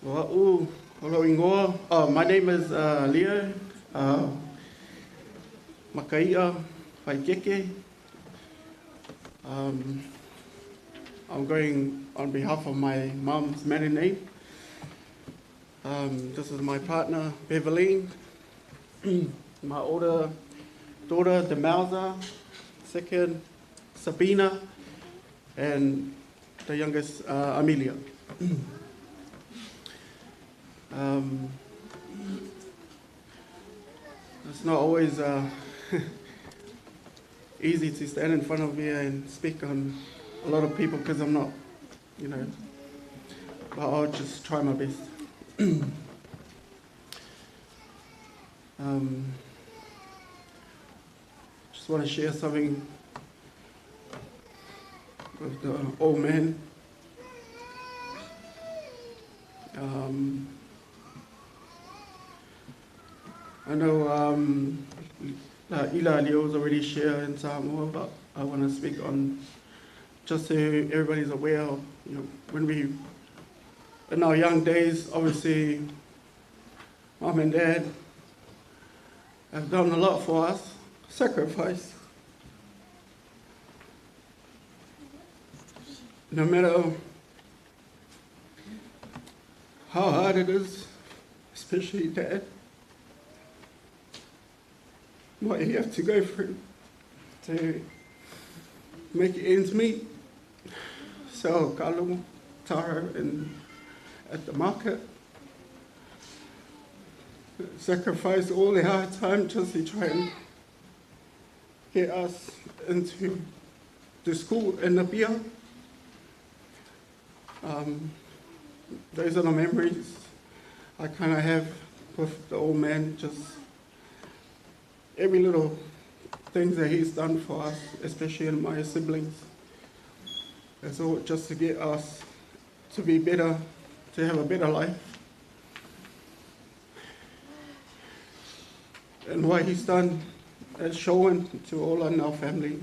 Hello, ingoa. My name is Leo Makaia Waikeke. I'm going on behalf of my mom's maiden name. This is my partner, Beverly, my older daughter, Demelza, second, Sabina, and the youngest, Amelia. It's not always easy to stand in front of you and speak on a lot of people because I'm not, but I'll just try my best. Just want to share something with the old man. I know Ila Leo's already shared in Samoa, but I want to speak on just so everybody's aware of, when we, in our young days, obviously, mom and dad have done a lot for us, sacrifice. No matter how hard it is, especially dad, what you have to go through to make ends meet. So kalu, taro, and at the market, sacrifice all their hard time just to try and get us into the school and the beer. Those are the memories I kind of have with the old man, just every little things that he's done for us, especially in my siblings. It's all just to get us to be better, to have a better life. And what he's done is shown to all in our family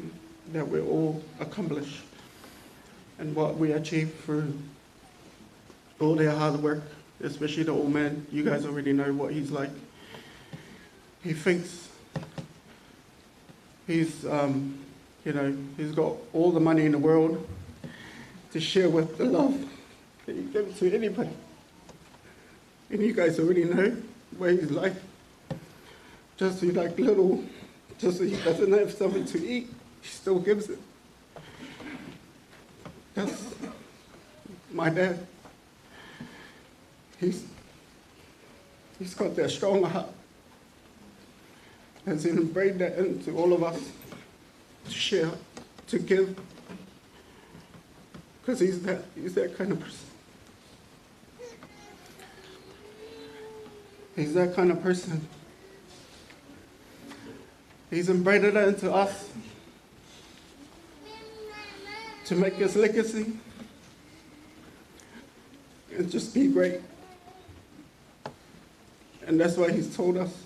that we're all accomplished and what we achieved through all their hard work, especially the old man. You guys already know what he's like. He thinks he's got all the money in the world to share with the love that he gives to anybody. And you guys already know what he's like. Just so just so he doesn't have something to eat, he still gives it. That's my dad. He's got that strong heart. Has inbred that into all of us to share, to give, because he's that kind of person. He's that kind of person. He's embedded that into us to make his legacy and just be great. And that's why he's told us.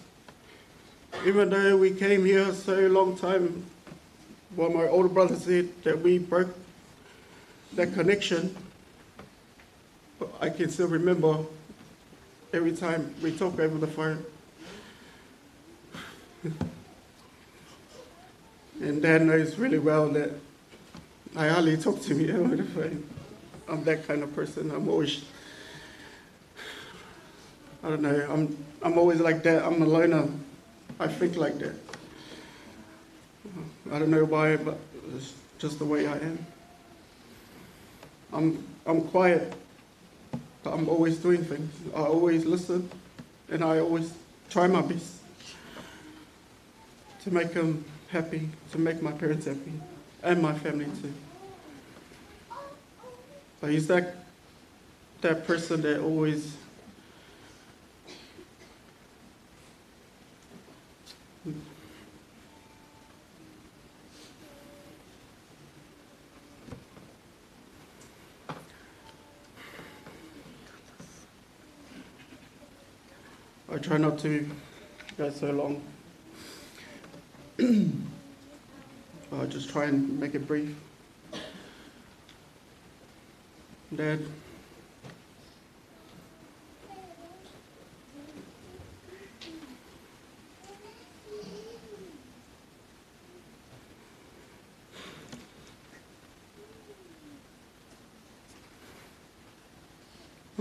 Even though we came here so long time, what my older brother said, that we broke that connection, but I can still remember every time we talk over the phone. And Dad knows really well that I hardly talk to me over the phone. I'm that kind of person. I'm always, I don't know, I'm always like that. I'm a loner. I think like that. I don't know why, but it's just the way I am. I'm quiet, but I'm always doing things. I always listen, and I always try my best to make them happy, to make my parents happy, and my family too. But he's that person that always I try not to go so long. I'll just try and make it brief. Dad,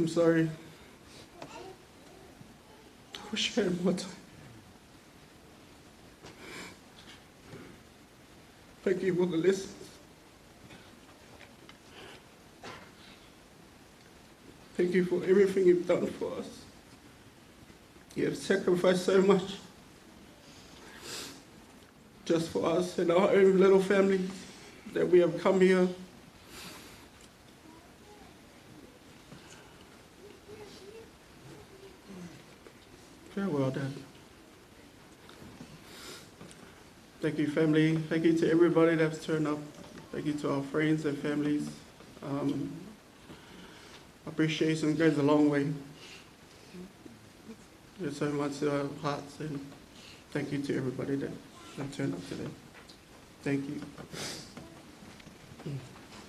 I'm sorry. I wish I had more time. Thank you for the lessons. Thank you for everything you've done for us. You have sacrificed so much just for us and our own little families that we have come here. Farewell, Dad. Thank you, family. Thank you to everybody that's turned up. Thank you to our friends and families. Appreciation goes a long way. There's so much to our hearts, and thank you to everybody that turned up today. Thank you.